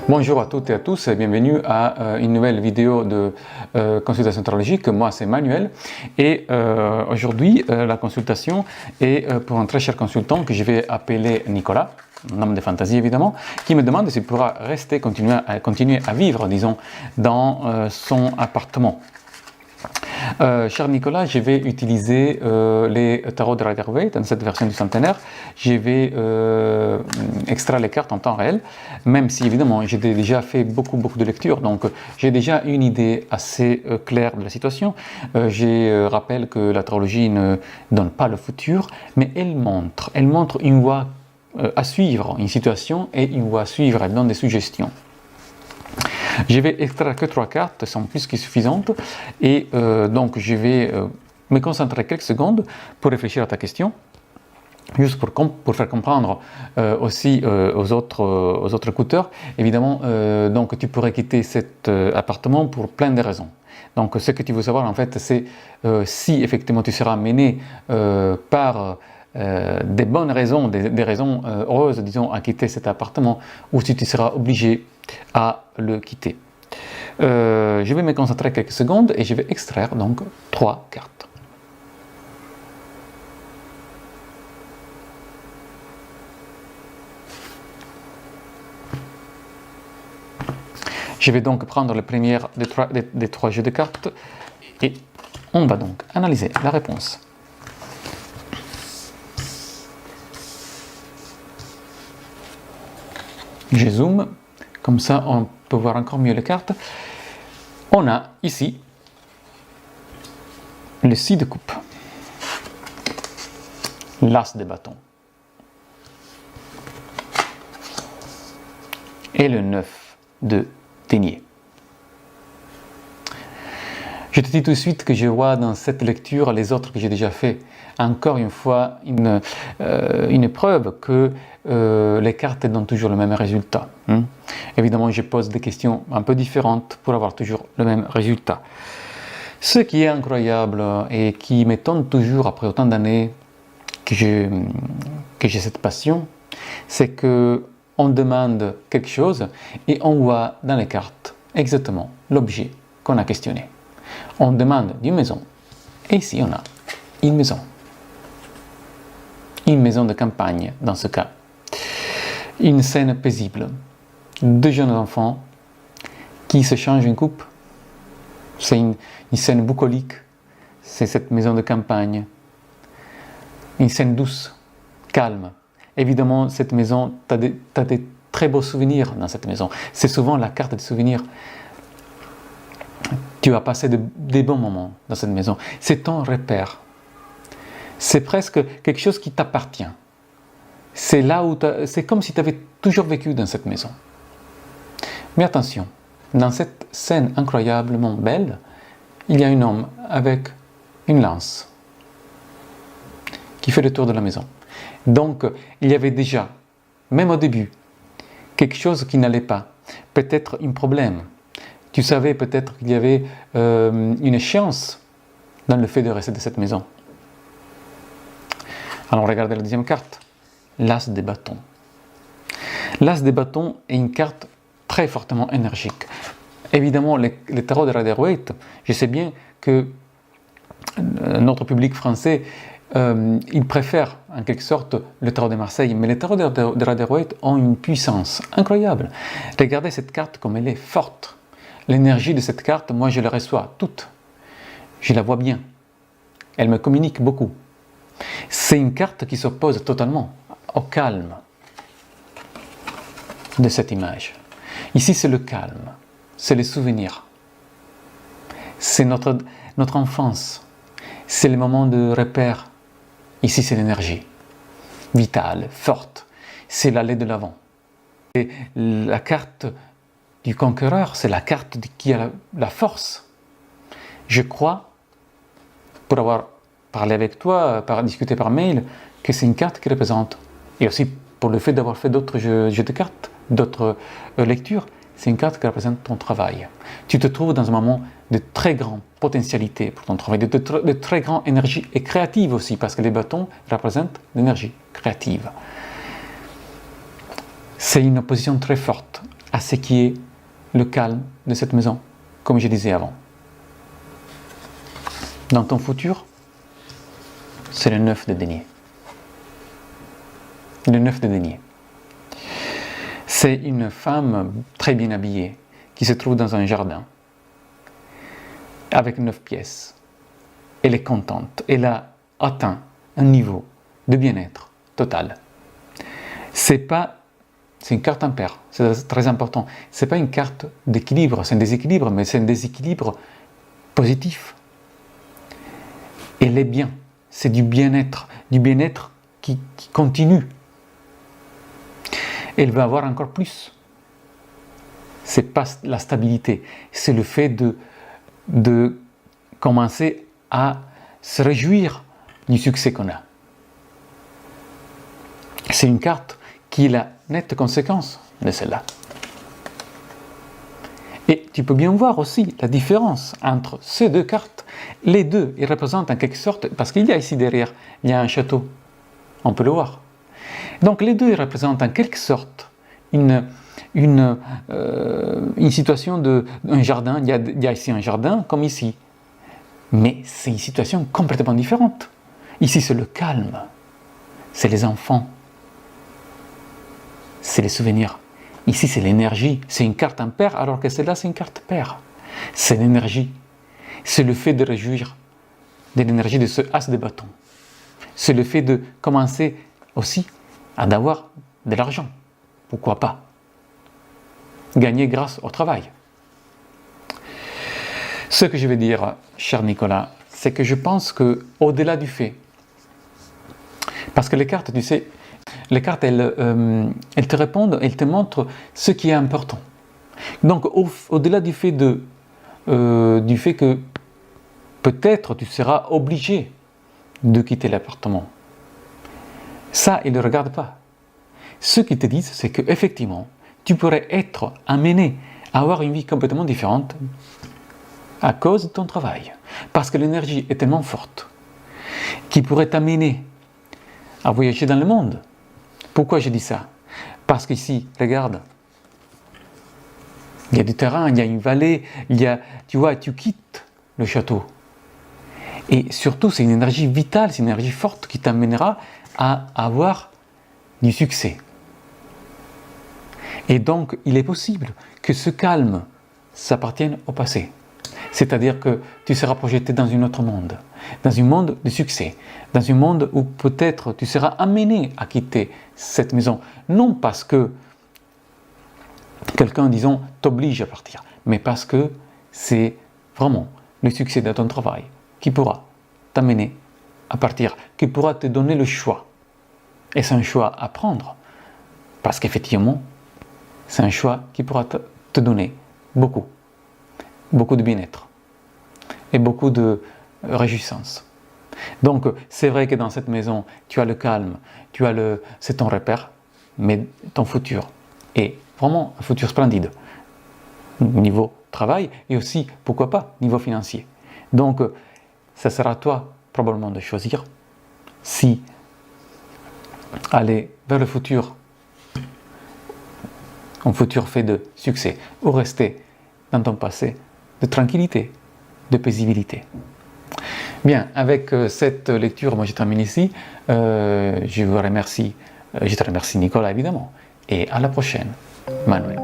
Bonjour à toutes et à tous et bienvenue à une nouvelle vidéo de consultation tarologique. Moi c'est Manuel et aujourd'hui la consultation est pour un très cher consultant que je vais appeler Nicolas, un homme de fantaisie évidemment, qui me demande s'il pourra rester, continuer à vivre, disons, dans son appartement. Cher Nicolas, je vais utiliser les tarots de Rider-Waite dans cette version du centenaire. Je vais extraire les cartes en temps réel, même si évidemment j'ai déjà fait beaucoup de lectures, donc j'ai déjà une idée assez claire de la situation. Je rappelle que la tarologie ne donne pas le futur, mais elle montre une voie à suivre, une situation et une voie à suivre, elle donne des suggestions. Je vais extraire que 3 cartes, elles sont plus que suffisantes, et donc je vais me concentrer quelques secondes pour réfléchir à ta question, juste pour faire comprendre aussi aux autres écouteurs. Évidemment, donc tu pourrais quitter cet appartement pour plein de raisons. Donc ce que tu veux savoir en fait, c'est si effectivement tu seras mené par des bonnes raisons, des raisons heureuses, disons, à quitter cet appartement, ou si tu seras obligé à le quitter. Je vais me concentrer quelques secondes et je vais extraire donc 3 cartes. Je vais donc prendre le premier des 3 jeux de cartes et on va donc analyser la réponse. Je zoome, comme ça on peut voir encore mieux les cartes. On a ici le 6 de coupe, l'as de bâton et le 9 de denier. Je te dis tout de suite que je vois dans cette lecture les autres que j'ai déjà fait. Encore une fois, une preuve que les cartes donnent toujours le même résultat. Évidemment, je pose des questions un peu différentes pour avoir toujours le même résultat. Ce qui est incroyable et qui m'étonne toujours après autant d'années que j'ai cette passion, c'est que on demande quelque chose et on voit dans les cartes exactement l'objet qu'on a questionné. On demande une maison et ici on a une maison. Une maison de campagne dans ce cas. Une scène paisible. 2 jeunes enfants qui se changent une coupe. C'est une scène bucolique. C'est cette maison de campagne. Une scène douce, calme. Évidemment, cette maison, tu as des très beaux souvenirs dans cette maison. C'est souvent la carte de souvenirs. Tu as passé des bons moments dans cette maison. C'est ton repère. C'est presque quelque chose qui t'appartient. C'est là où c'est comme si tu avais toujours vécu dans cette maison. Mais attention, dans cette scène incroyablement belle, il y a un homme avec une lance qui fait le tour de la maison. Donc, il y avait déjà, même au début, quelque chose qui n'allait pas. Peut-être un problème. Tu savais peut-être qu'il y avait une échéance dans le fait de rester dans cette maison. Alors regardez la deuxième carte, l'as des bâtons. L'as des bâtons est une carte très fortement énergique. Évidemment, les tarots de Rider-Waite, je sais bien que notre public français, il préfère en quelque sorte le tarot de Marseille, mais les tarots de Rider-Waite ont une puissance incroyable. Regardez cette carte comme elle est forte. L'énergie de cette carte, moi je la reçois toute. Je la vois bien. Elle me communique beaucoup. C'est une carte qui s'oppose totalement au calme de cette image. Ici, c'est le calme, c'est les souvenirs, c'est notre enfance, c'est les moments de repère. Ici, c'est l'énergie vitale, forte, c'est l'aller de l'avant. Et la carte du conquéreur, c'est la carte qui a la force. Je crois, pour avoir parler avec toi, discuter par mail, que c'est une carte qui représente. Et aussi pour le fait d'avoir fait d'autres jeux de cartes, d'autres lectures, c'est une carte qui représente ton travail. Tu te trouves dans un moment de très grande potentialité pour ton travail, de très grande énergie et créative aussi, parce que les bâtons représentent l'énergie créative. C'est une opposition très forte à ce qui est le calme de cette maison, comme je disais avant. Dans ton futur, c'est le 9 de denier. Le 9 de denier. C'est une femme très bien habillée qui se trouve dans un jardin avec 9 pièces. Elle est contente. Elle a atteint un niveau de bien-être total. C'est une carte impaire, c'est très important. C'est pas une carte d'équilibre, c'est un déséquilibre, mais c'est un déséquilibre positif. Elle est bien, c'est du bien-être qui continue. Elle va avoir encore plus. C'est pas la stabilité, c'est le fait de commencer à se réjouir du succès qu'on a. C'est une carte qui est la nette conséquence de celle-là. Et tu peux bien voir aussi la différence entre ces deux cartes. Les deux, ils représentent en quelque sorte, parce qu'il y a ici derrière, il y a un château, on peut le voir. Donc les deux, ils représentent en quelque sorte une situation d'un jardin. Il y a ici un jardin comme ici. Mais c'est une situation complètement différente. Ici, c'est le calme, c'est les enfants, c'est les souvenirs. Ici, c'est l'énergie, c'est une carte impaire, alors que celle-là, c'est une carte paire. C'est l'énergie, c'est le fait de réjouir de l'énergie de ce as de bâton. C'est le fait de commencer aussi à avoir de l'argent. Pourquoi pas? Gagner grâce au travail. Ce que je veux dire, cher Nicolas, c'est que je pense que au-delà du fait, parce que les cartes, tu sais, les cartes, elles te répondent, elles te montrent ce qui est important. Donc, au-delà du fait que peut-être tu seras obligé de quitter l'appartement, ça, ils ne le regardent pas. Ce qu'ils te disent, c'est qu'effectivement, tu pourrais être amené à avoir une vie complètement différente à cause de ton travail. Parce que l'énergie est tellement forte qui pourrait t'amener à voyager dans le monde. Pourquoi je dis ça? Parce qu'ici, regarde, il y a du terrain, il y a une vallée, tu vois, tu quittes le château. Et surtout, c'est une énergie vitale, c'est une énergie forte qui t'amènera à avoir du succès. Et donc, il est possible que ce calme s'appartienne au passé. C'est-à-dire que tu seras projeté dans un autre monde, dans un monde de succès, dans un monde où peut-être tu seras amené à quitter cette maison, non parce que quelqu'un, disons, t'oblige à partir, mais parce que c'est vraiment le succès de ton travail qui pourra t'amener à partir, qui pourra te donner le choix. Et c'est un choix à prendre, parce qu'effectivement, c'est un choix qui pourra te donner beaucoup de bien-être et beaucoup de réjouissance. Donc, c'est vrai que dans cette maison, tu as le calme, c'est ton repère, mais ton futur est vraiment un futur splendide, niveau travail et aussi, pourquoi pas, niveau financier. Donc, ça sera à toi probablement de choisir si aller vers le futur, un futur fait de succès, ou rester dans ton passé de tranquillité, de paisibilité. Bien, avec cette lecture, moi je termine ici. Je te remercie Nicolas évidemment, et à la prochaine, Manuel.